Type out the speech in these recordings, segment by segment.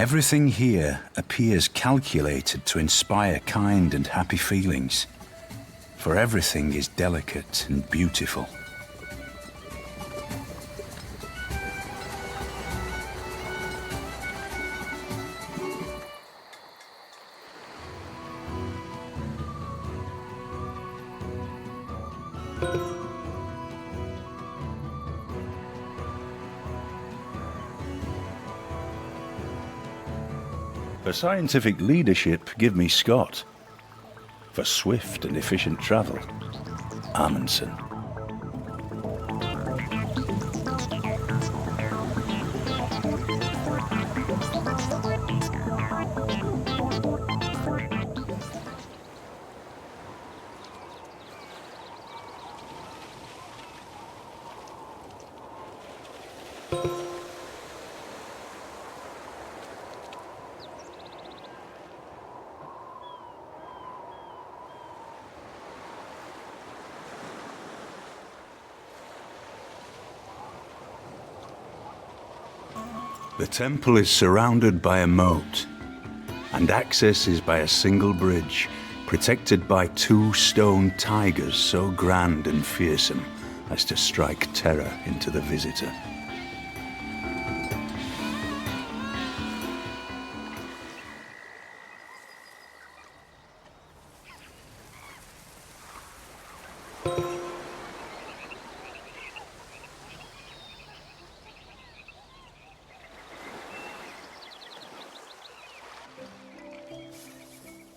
Everything here appears calculated to inspire kind and happy feelings, for everything is delicate and beautiful. For scientific leadership, give me Scott. For swift and efficient travel, Amundsen. The temple is surrounded by a moat, and access is by a single bridge, protected by 2 stone tigers so grand and fearsome as to strike terror into the visitor.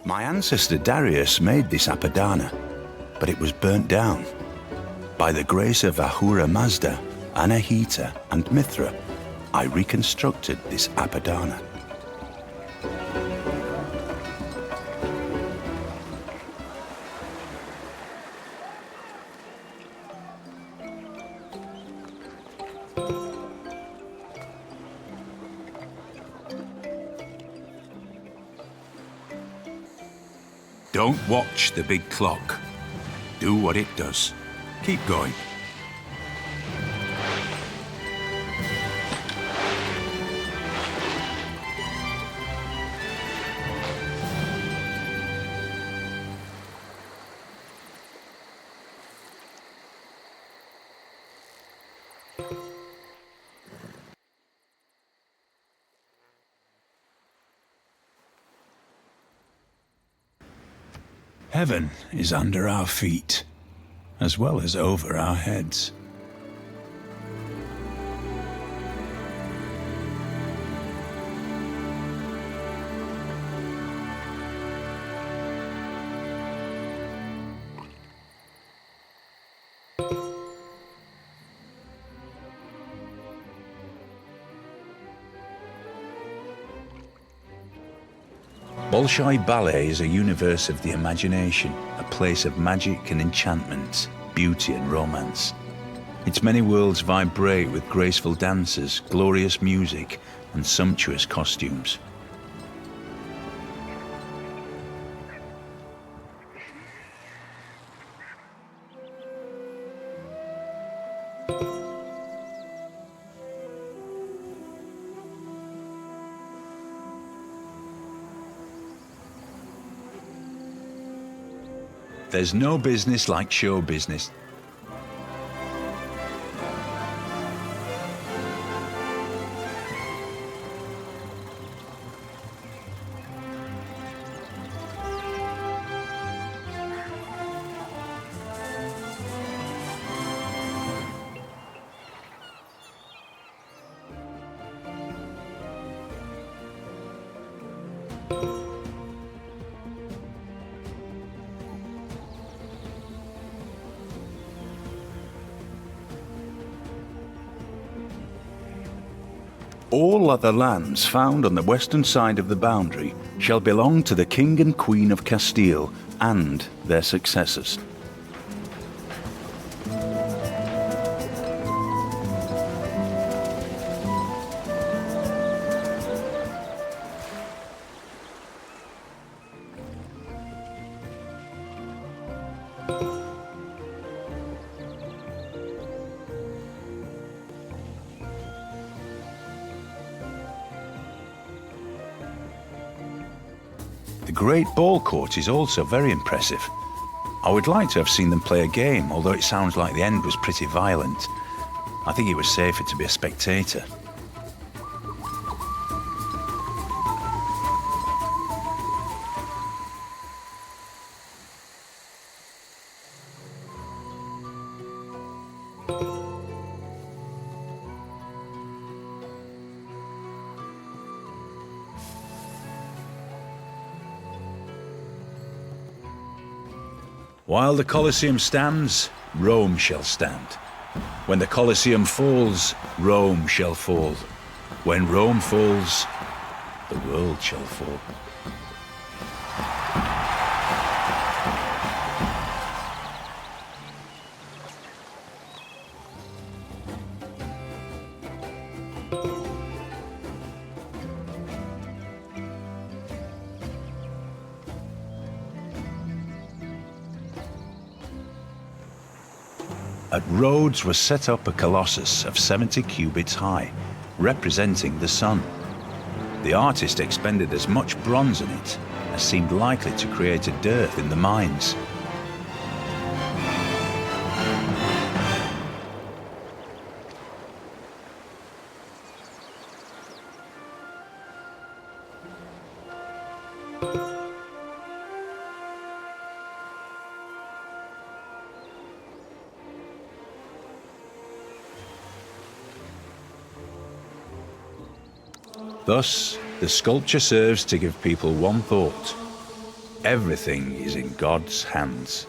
My ancestor Darius made this Apadana, but it was burnt down. By the grace of Ahura Mazda, Anahita, and Mithra, I reconstructed this Apadana. Don't watch the big clock. Do what it does. Keep going. Heaven is under our feet, as well as over our heads. Bolshoi Ballet is a universe of the imagination, a place of magic and enchantment, beauty and romance. Its many worlds vibrate with graceful dances, glorious music, and sumptuous costumes. There's no business like show business. All other lands found on the western side of the boundary shall belong to the King and Queen of Castile and their successors. The Great Ball Court is also very impressive. I would like to have seen them play a game, although it sounds like the end was pretty violent. I think it was safer to be a spectator. While the Colosseum stands, Rome shall stand. When the Colosseum falls, Rome shall fall. When Rome falls, the world shall fall. At Rhodes was set up a colossus of 70 cubits high, representing the sun. The artist expended as much bronze in it as seemed likely to create a dearth in the mines. Thus, the sculpture serves to give people one thought: everything is in God's hands.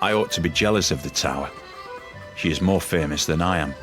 I ought to be jealous of the tower. She is more famous than I am.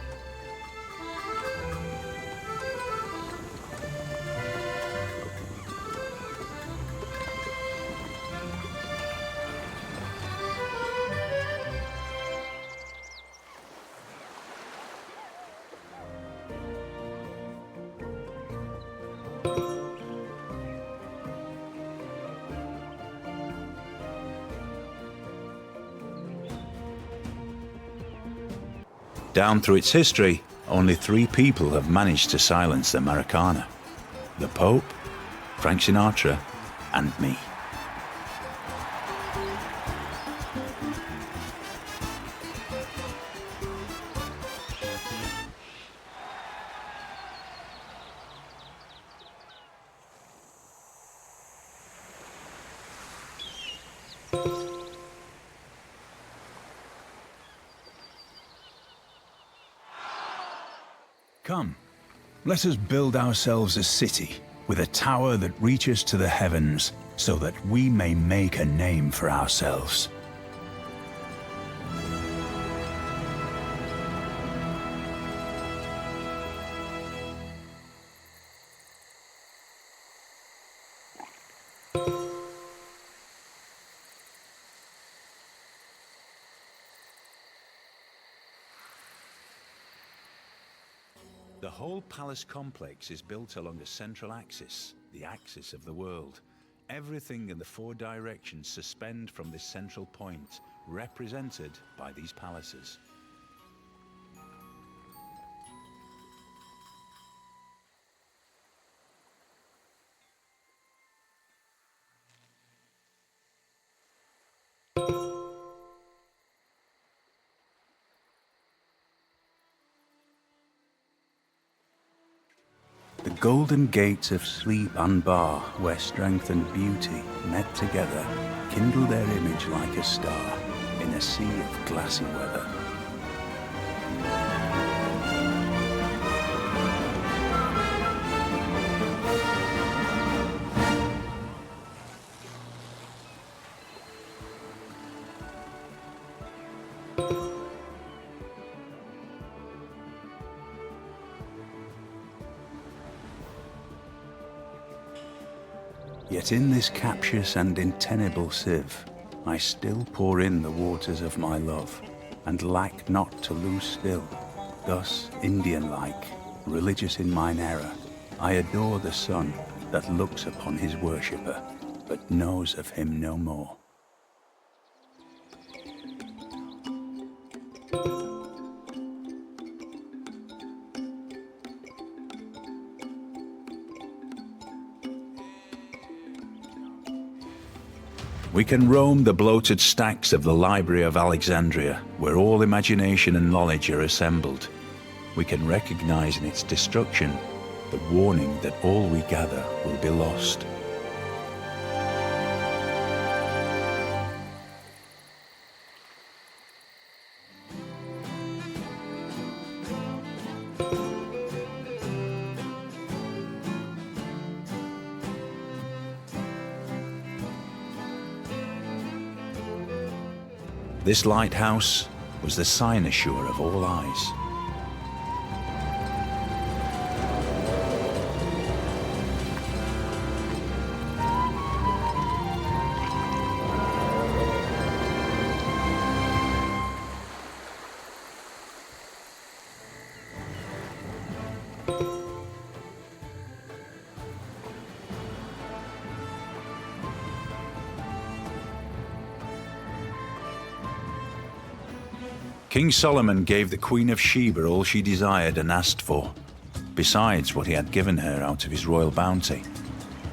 Down through its history, only 3 people have managed to silence the Maracana: the Pope, Frank Sinatra, and me. Come, let us build ourselves a city with a tower that reaches to the heavens, so that we may make a name for ourselves. The whole palace complex is built along a central axis, the axis of the world. Everything in the 4 directions suspend from this central point, represented by these palaces. The golden gates of sleep and bar, where strength and beauty met together, kindle their image like a star in a sea of glassy weather. Yet in this captious and untenable sieve, I still pour in the waters of my love, and lack not to lose still. Thus, Indian-like, religious in mine error, I adore the sun that looks upon his worshipper, but knows of him no more. We can roam the bloated stacks of the Library of Alexandria, where all imagination and knowledge are assembled. We can recognize in its destruction the warning that all we gather will be lost. This lighthouse was the cynosure of all eyes. King Solomon gave the Queen of Sheba all she desired and asked for, besides what he had given her out of his royal bounty.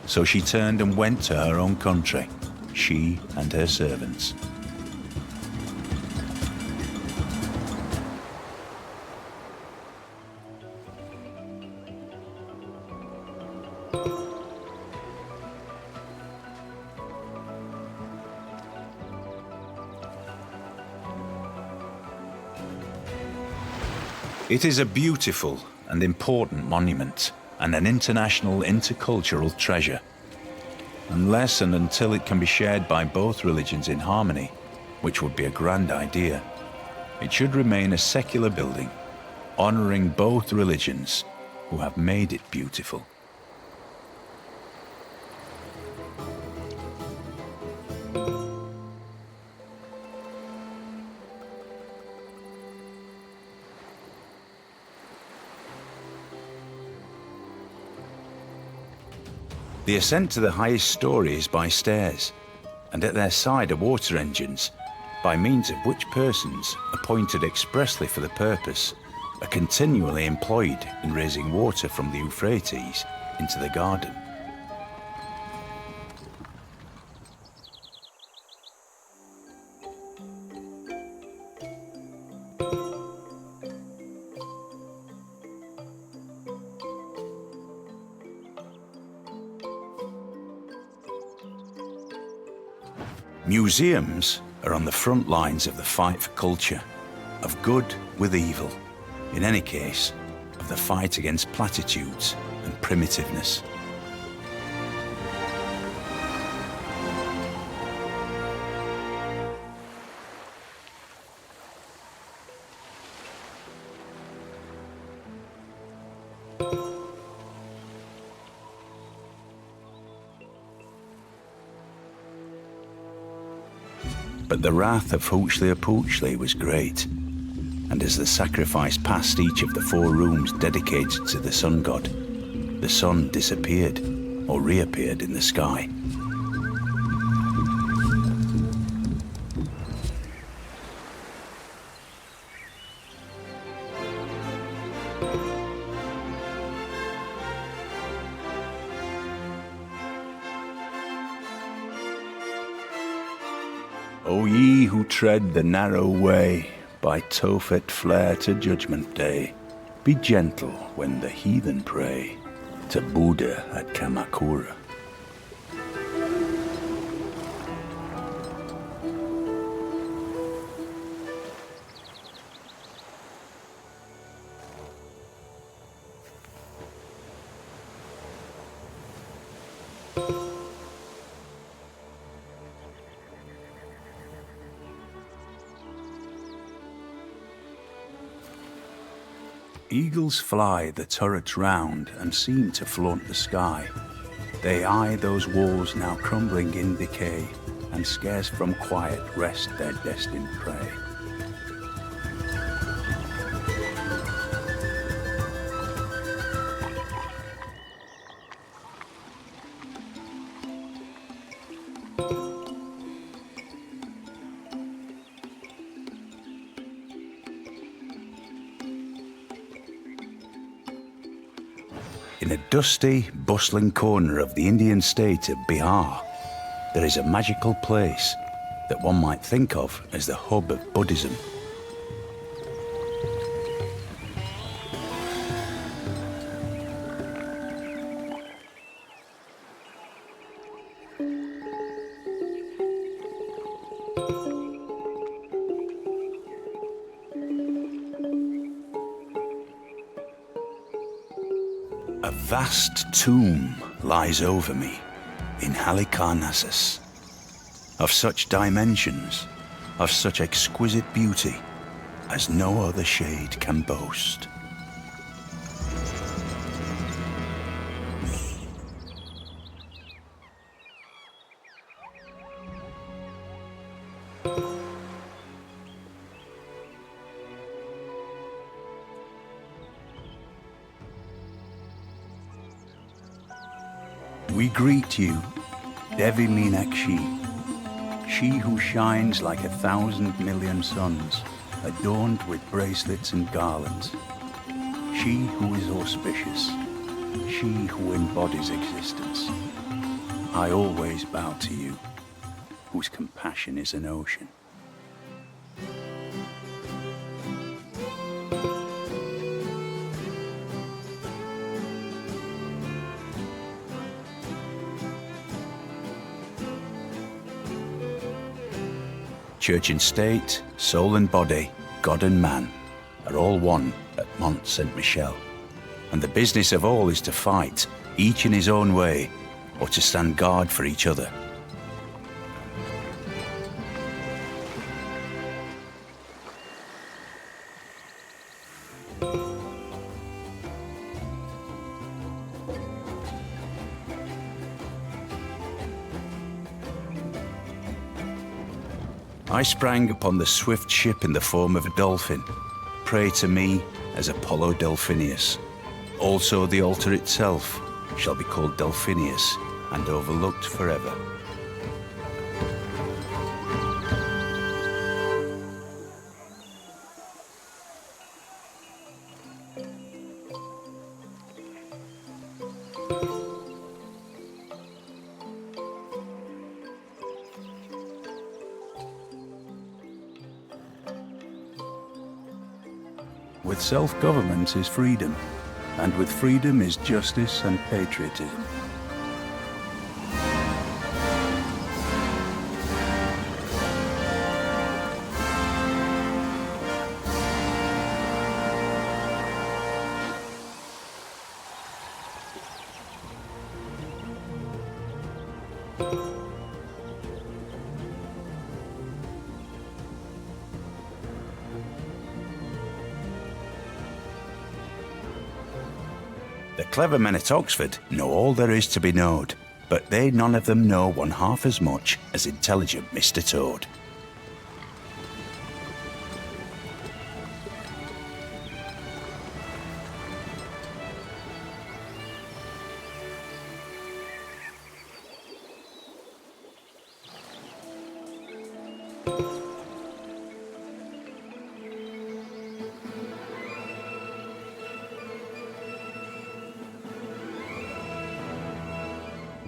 So she turned and went to her own country, she and her servants. It is a beautiful and important monument and an international intercultural treasure. Unless and until it can be shared by both religions in harmony, which would be a grand idea, it should remain a secular building, honoring both religions who have made it beautiful. The ascent to the highest story is by stairs, and at their side are water engines, by means of which persons, appointed expressly for the purpose, are continually employed in raising water from the Euphrates into the garden. Museums are on the front lines of the fight for culture, of good with evil, in any case, of the fight against platitudes and primitiveness. But the wrath of Huxley was great, and as the sacrifice passed each of the 4 rooms dedicated to the sun god, the sun disappeared or reappeared in the sky. O ye who tread the narrow way, by Tophet flare to Judgment Day, be gentle when the heathen pray to Buddha at Kamakura. Eagles fly the turrets round and seem to flaunt the sky. They eye those walls now crumbling in decay, and scarce from quiet rest their destined prey. In a dusty, bustling corner of the Indian state of Bihar, there is a magical place that one might think of as the hub of Buddhism. A vast tomb lies over me in Halicarnassus, of such dimensions, of such exquisite beauty as no other shade can boast. We greet you, Devi Meenakshi, she who shines like 1,000,000,000 suns, adorned with bracelets and garlands. She who is auspicious, she who embodies existence. I always bow to you, whose compassion is an ocean. Church and state, soul and body, God and man are all one at Mont Saint-Michel. And the business of all is to fight, each in his own way, or to stand guard for each other. I sprang upon the swift ship in the form of a dolphin, prey to me as Apollo Delphinius. Also the altar itself shall be called Delphinius and overlooked forever. With self-government is freedom, and with freedom is justice and patriotism. The clever men at Oxford know all there is to be knowed, but they none of them know one half as much as intelligent Mr. Toad.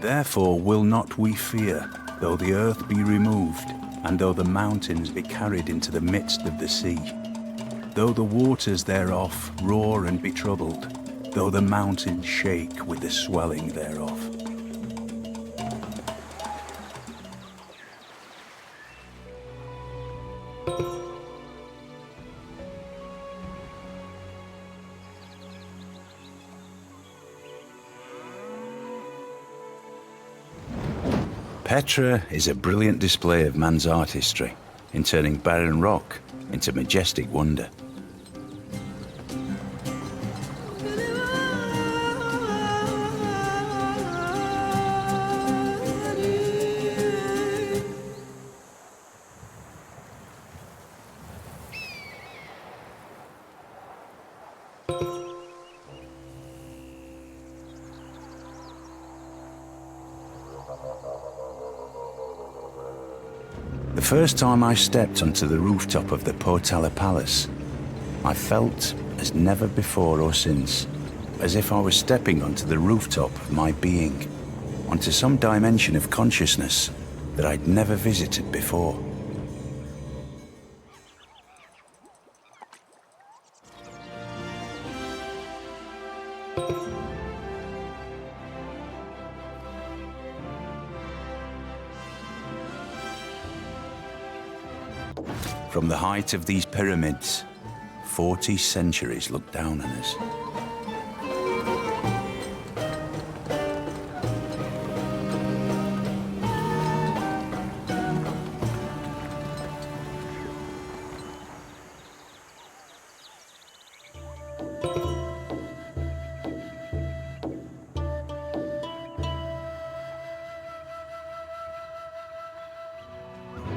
Therefore will not we fear, though the earth be removed, and though the mountains be carried into the midst of the sea, though the waters thereof roar and be troubled, though the mountains shake with the swelling thereof. Petra is a brilliant display of man's artistry in turning barren rock into majestic wonder. The first time I stepped onto the rooftop of the Potala Palace, I felt as never before or since as if I was stepping onto the rooftop of my being, onto some dimension of consciousness that I'd never visited before. From the height of these pyramids, 40 centuries look down on us.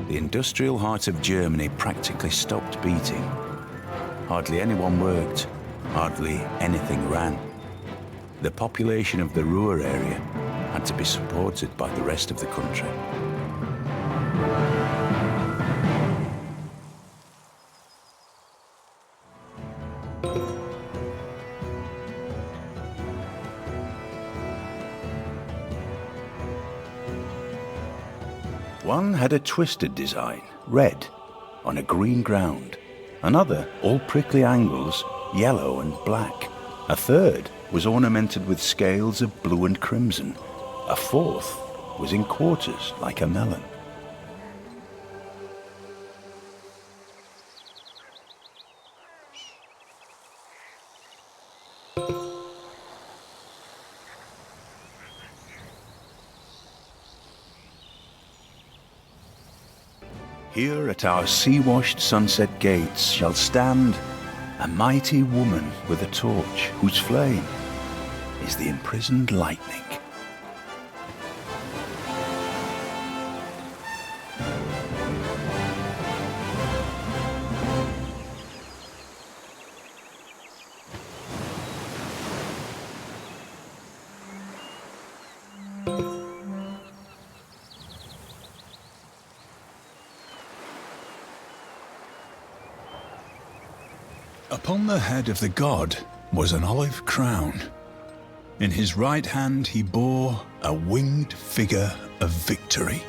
The industrial heart of Germany practically stopped beating. Hardly anyone worked, hardly anything ran. The population of the Ruhr area had to be supported by the rest of the country. One had a twisted design, red, on a green ground. Another, all prickly angles, yellow and black. A third was ornamented with scales of blue and crimson. A fourth was in quarters like a melon. Here at our sea-washed sunset gates shall stand a mighty woman with a torch whose flame is the imprisoned lightning. Upon the head of the god was an olive crown. In his right hand he bore a winged figure of victory.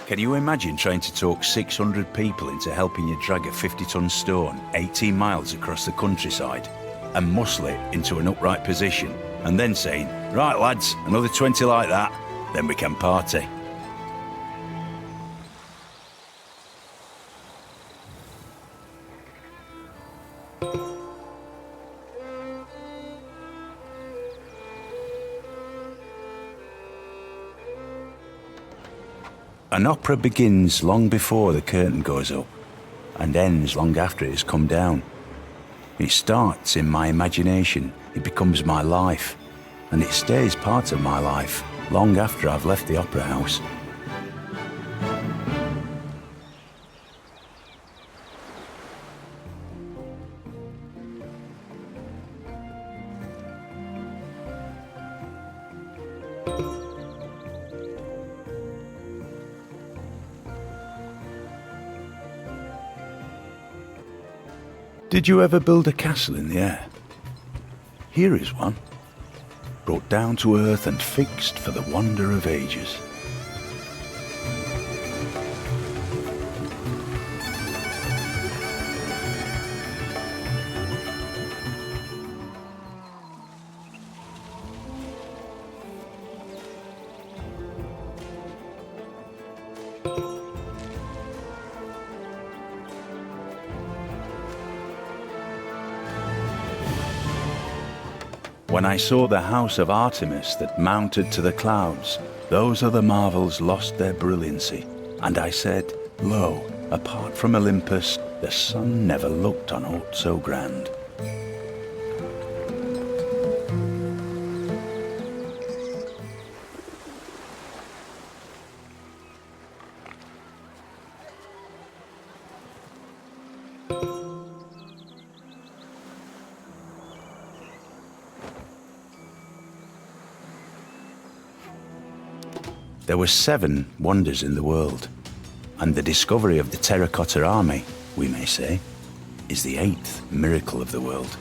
Can you imagine trying to talk 600 people into helping you drag a 50-ton stone 18 miles across the countryside and muscle it into an upright position and then saying, "Right lads, another 20 like that, then we can party"? An opera begins long before the curtain goes up and ends long after it has come down. It starts in my imagination, it becomes my life, and it stays part of my life long after I've left the opera house. Did you ever build a castle in the air? Here is one, brought down to earth and fixed for the wonder of ages. When I saw the house of Artemis that mounted to the clouds, those other marvels lost their brilliancy. And I said, "Lo, apart from Olympus, the sun never looked on aught so grand." There were 7 wonders in the world, and the discovery of the Terracotta Army, we may say, is the 8th miracle of the world.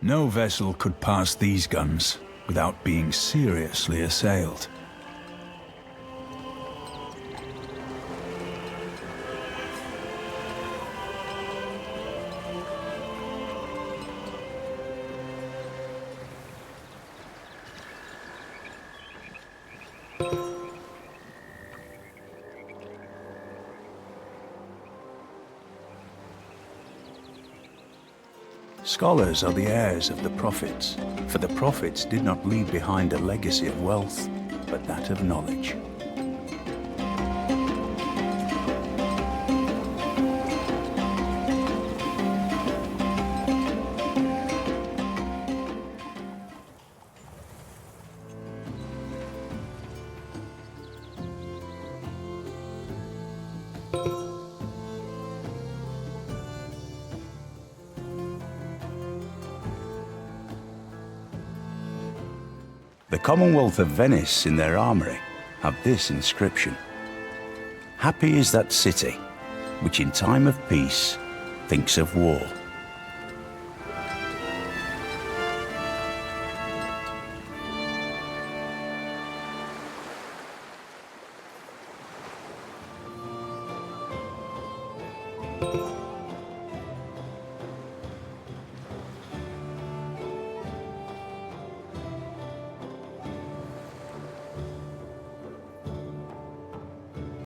No vessel could pass these guns without being seriously assailed. Scholars are the heirs of the prophets, for the prophets did not leave behind a legacy of wealth, but that of knowledge. The Commonwealth of Venice in their armoury have this inscription: "Happy is that city which in time of peace thinks of war."